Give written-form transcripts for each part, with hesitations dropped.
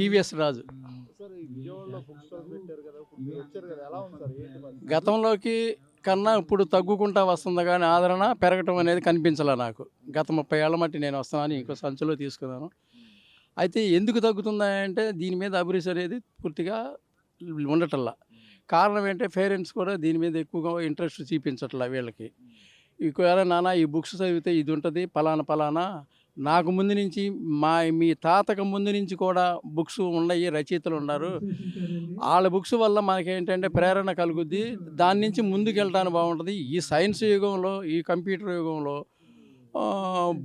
TVS రాజు. Sir ఈ విజయవాడలో book stall పెట్టారు కదా, ఇప్పుడు మీరు వచ్చారు కదా, ఎలా ఉంది సార్? ఏంటి మరి? గతంలోకి కన్నా ఇప్పుడు తగ్గుకుంటా వస్తుంది కానీ ఆదరణ పెరగటం అనేది కనిపించలే నాకు. గత 30 ఏళ్ల మట్టి నేను వస్తున్నాను, ఇంకో సంచిలో తీసుకున్నాను. అయితే ఎందుకు తగ్గుతుందంటే దీని మీద అభిరుచి అనేది పూర్తిగా ఉండటల్లా. కారణం ఏంటంటే పేరెంట్స్ కూడా దీని మీద ఎక్కువగా ఇంట్రెస్ట్ చూపించట్లా వీళ్ళకి. ఒకవేళ నాన్న ఈ బుక్స్ చదివితే ఇది ఉంటుంది పలానా పలానా, నాకు ముందు నుంచి మీ తాతకు ముందు నుంచి కూడా బుక్స్ ఉన్నాయి, రచయితలు ఉన్నారు, వాళ్ళ బుక్స్ వల్ల మనకేంటంటే ప్రేరణ కలుగుద్ది, దాని నుంచి ముందుకు వెళ్ళడానికి బాగుంటుంది. ఈ సైన్స్ యుగంలో, ఈ కంప్యూటర్ యుగంలో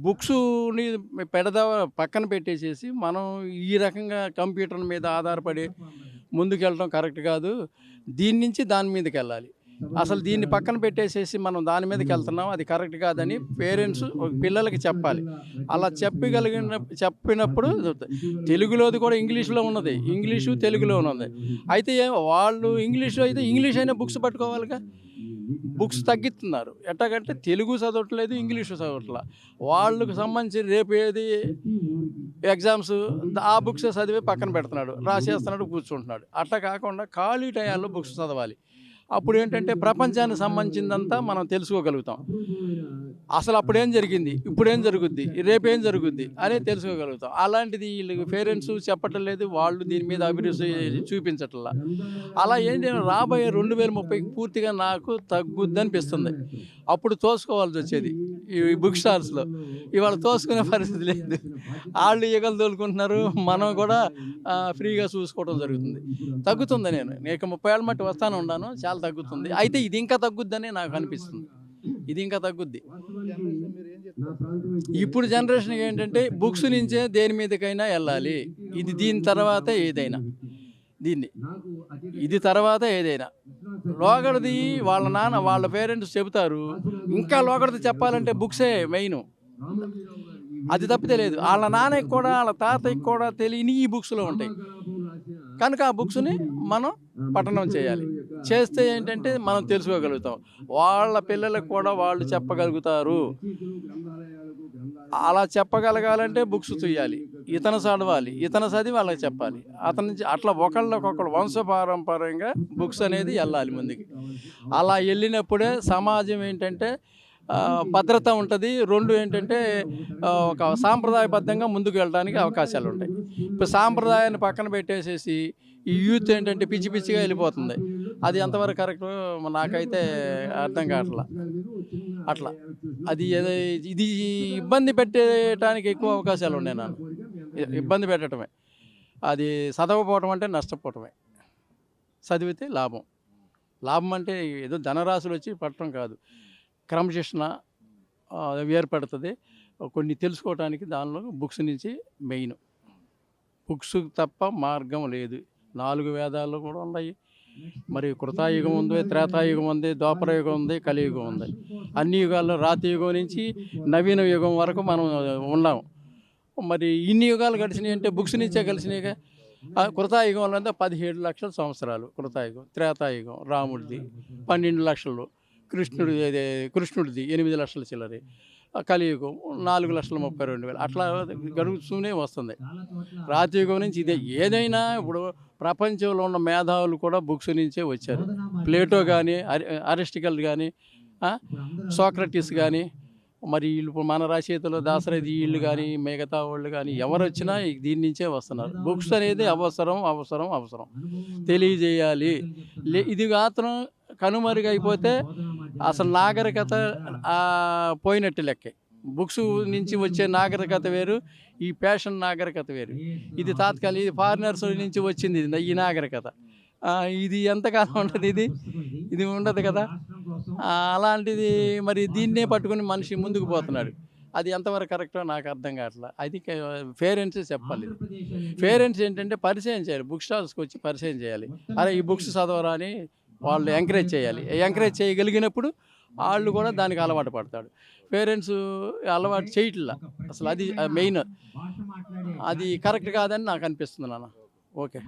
బుక్స్ని పక్కన పెట్టేసేసి మనం ఈ రకంగా కంప్యూటర్ మీద ఆధారపడి ముందుకెళ్ళడం కరెక్ట్ కాదు, దీని నుంచి దాని మీదకి వెళ్ళాలి. అసలు దీన్ని పక్కన పెట్టేసేసి మనం దాని మీదకి వెళ్తున్నాం, అది కరెక్ట్ కాదని పేరెంట్స్ పిల్లలకి చెప్పాలి. అలా చెప్పినప్పుడు తెలుగులోది కూడా ఇంగ్లీష్లో ఉన్నది, ఇంగ్లీషు తెలుగులో ఉన్నది. అయితే వాళ్ళు ఇంగ్లీష్ అయితే ఇంగ్లీష్ అయినా బుక్స్ పట్టుకోవాలిగా. బుక్స్ తగ్గిస్తున్నారు ఎట్లాగంటే తెలుగు చదవట్లేదు, ఇంగ్లీషు చదవట్లా. వాళ్ళకు సంబంధించి రేపు ఏది ఎగ్జామ్స్ ఆ బుక్స్ చదివి పక్కన పెడుతున్నాడు, రాసేస్తున్నాడు, కూర్చుంటున్నాడు. అట్లా కాకుండా ఖాళీ టయాల్లో బుక్స్ చదవాలి. అప్పుడు ఏంటంటే ప్రపంచానికి సంబంధించిందంతా మనం తెలుసుకోగలుగుతాం. అసలు అప్పుడేం జరిగింది, ఇప్పుడేం జరుగుద్ది, రేపేం జరుగుద్ది అనేది తెలుసుకోగలుగుతాం. అలాంటిది వీళ్ళు పేరెంట్స్ చెప్పటం లేదు, వాళ్ళు దీని మీద అభిరుచి చూపించట్లా. అలా ఏంటి రాబోయే 2030కి పూర్తిగా నాకు తగ్గుద్ది అనిపిస్తుంది. అప్పుడు తోసుకోవాల్సి వచ్చేది ఈ బుక్ స్టాల్స్లో. ఇవాళ తోసుకునే పరిస్థితి లేదు, వాళ్ళు ఈగలు తోలుకుంటున్నారు, మనం కూడా ఫ్రీగా చూసుకోవడం జరుగుతుంది. తగ్గుతుంది. నేను 30 ఏళ్ళ మట్టి వస్తానే ఉన్నాను, చాలా తగ్గుతుంది. అయితే ఇది ఇంకా తగ్గుద్దని నాకు అనిపిస్తుంది, ఇది ఇంకా తగ్గుద్ది. ఇప్పుడు జనరేషన్కి ఏంటంటే బుక్స్ నుంచే దేని మీదకైనా వెళ్ళాలి, ఇది దీని తర్వాత ఏదైనా, ఇది తర్వాత ఏదైనా. లోగడది వాళ్ళ నాన్న వాళ్ళ పేరెంట్స్ చెబుతారు, ఇంకా లోగడది చెప్పాలంటే బుక్సే మెయిన్, అది తప్పితే లేదు. వాళ్ళ నాన్నకి కూడా వాళ్ళ తాతయ్యకి కూడా తెలియని ఈ బుక్స్లో ఉంటాయి కనుక ఆ బుక్స్ని మనం పఠనం చేయాలి. చేస్తే ఏంటంటే మనం తెలుసుకోగలుగుతాం, వాళ్ళ పిల్లలకు కూడా వాళ్ళు చెప్పగలుగుతారు. అలా చెప్పగలగాలంటే బుక్స్ చేయాలి, ఇతను చదవాలి, ఇతను చదివి వాళ్ళకి చెప్పాలి, అతని నుంచి అట్లా ఒకళ్ళకొకళ్ళు వంశపారంపర్యంగా బుక్స్ అనేది వెళ్ళాలి ముందుకి. అలా వెళ్ళినప్పుడే సమాజం ఏంటంటే భద్రత ఉంటుంది. రెండు ఏంటంటే ఒక సాంప్రదాయబద్ధంగా ముందుకు వెళ్ళడానికి అవకాశాలు ఉంటాయి. ఇప్పుడు సాంప్రదాయాన్ని పక్కన పెట్టేసేసి ఈ యూత్ ఏంటంటే పిచ్చి పిచ్చిగా వెళ్ళిపోతుంది. అది ఎంతవరకు కరెక్ట్ నాకైతే అర్థం కావట్లా. అట్లా అది ఇది ఇబ్బంది పెట్టడానికి ఎక్కువ అవకాశాలు ఉన్నాయి. నాకు ఇబ్బంది పెట్టడమే, అది చదవకపోవటం అంటే నష్టపోవటమే. చదివితే లాభం, లాభం అంటే ఏదో ధనరాశులు వచ్చి పట్టడం కాదు, క్రమశిక్షణ ఏర్పడుతుంది. కొన్ని తెలుసుకోవటానికి దానిలో బుక్స్ నుంచి మెయిన్. బుక్స్ తప్ప మార్గం లేదు. 4 వేదాలు కూడా ఉన్నాయి. మరి కృతాయుగం ఉంది, త్రేతాయుగం ఉంది, ద్వాపరయుగం ఉంది, కలియుగం ఉంది. అన్ని యుగాల్లో రాతియుగం నుంచి నవీన యుగం వరకు మనం ఉన్నాం. మరి ఇన్ని యుగాలు గడిచినాయి అంటే బుక్స్ నుంచే కలిసినాయిగా. కృతాయుగంలో అంతా 17 లక్షల సంవత్సరాలు కృతాయుగం, త్రేతాయుగం రాముడిది 12 లక్షలు, కృష్ణుడిది 8 లక్షల చిల్లరి, కలియుగం 4,32,000 అట్లా గడుస్తూనే వస్తుంది. రాతియుగం నుంచి ఇదే. ఏదైనా ఇప్పుడు ప్రపంచంలో ఉన్న మేధావులు కూడా బుక్స్ నుంచే వచ్చారు. ప్లేటో కానీ, అరిస్టికల్ కానీ, సోక్రటీస్ కానీ, మరి వీళ్ళు మన రచయితలు దాశరథి వీళ్ళు కానీ, మిగతా వాళ్ళు కానీ ఎవరు వచ్చినా దీని నుంచే వస్తున్నారు. బుక్స్ అనేది అవసరం అవసరం అవసరం తెలియజేయాలి. ఇది మాత్రం కనుమరుగైపోతే అసలు నాగరికత పోయినట్టు లెక్కే. బుక్స్ నుంచి వచ్చే నాగరికత వేరు, ఈ ఫ్యాషన్ నాగరికత వేరు. ఇది తాత్కాలిక, ఇది ఫారినర్స్ నుంచి వచ్చింది ఈ నాగరికత. ఇది ఎంతకాలం ఉంటుంది, ఇది ఉండదు కదా. అలాంటిది మరి దీన్నే పట్టుకుని మనిషి ముందుకు పోతున్నాడు. అది ఎంతవరకు కరెక్టో నాకు అర్థం కావట్లేదు. అది పేరెంట్సే చెప్పాలి. పేరెంట్స్ ఏంటంటే పరిచయం చేయాలి, బుక్ స్టాల్స్కి వచ్చి పరిచయం చేయాలి. అరే ఈ బుక్స్ చదవరా అని వాళ్ళు ఎంకరేజ్ చేయాలి. ఎంకరేజ్ చేయగలిగినప్పుడు వాళ్ళు కూడా దానికి అలవాటు పడతాడు. పేరెంట్స్ అలవాటు చేయట్లా అసలు, అది మెయిన్. అది కరెక్ట్ కాదని నాకు అనిపిస్తుంది నాన్న. ఓకే.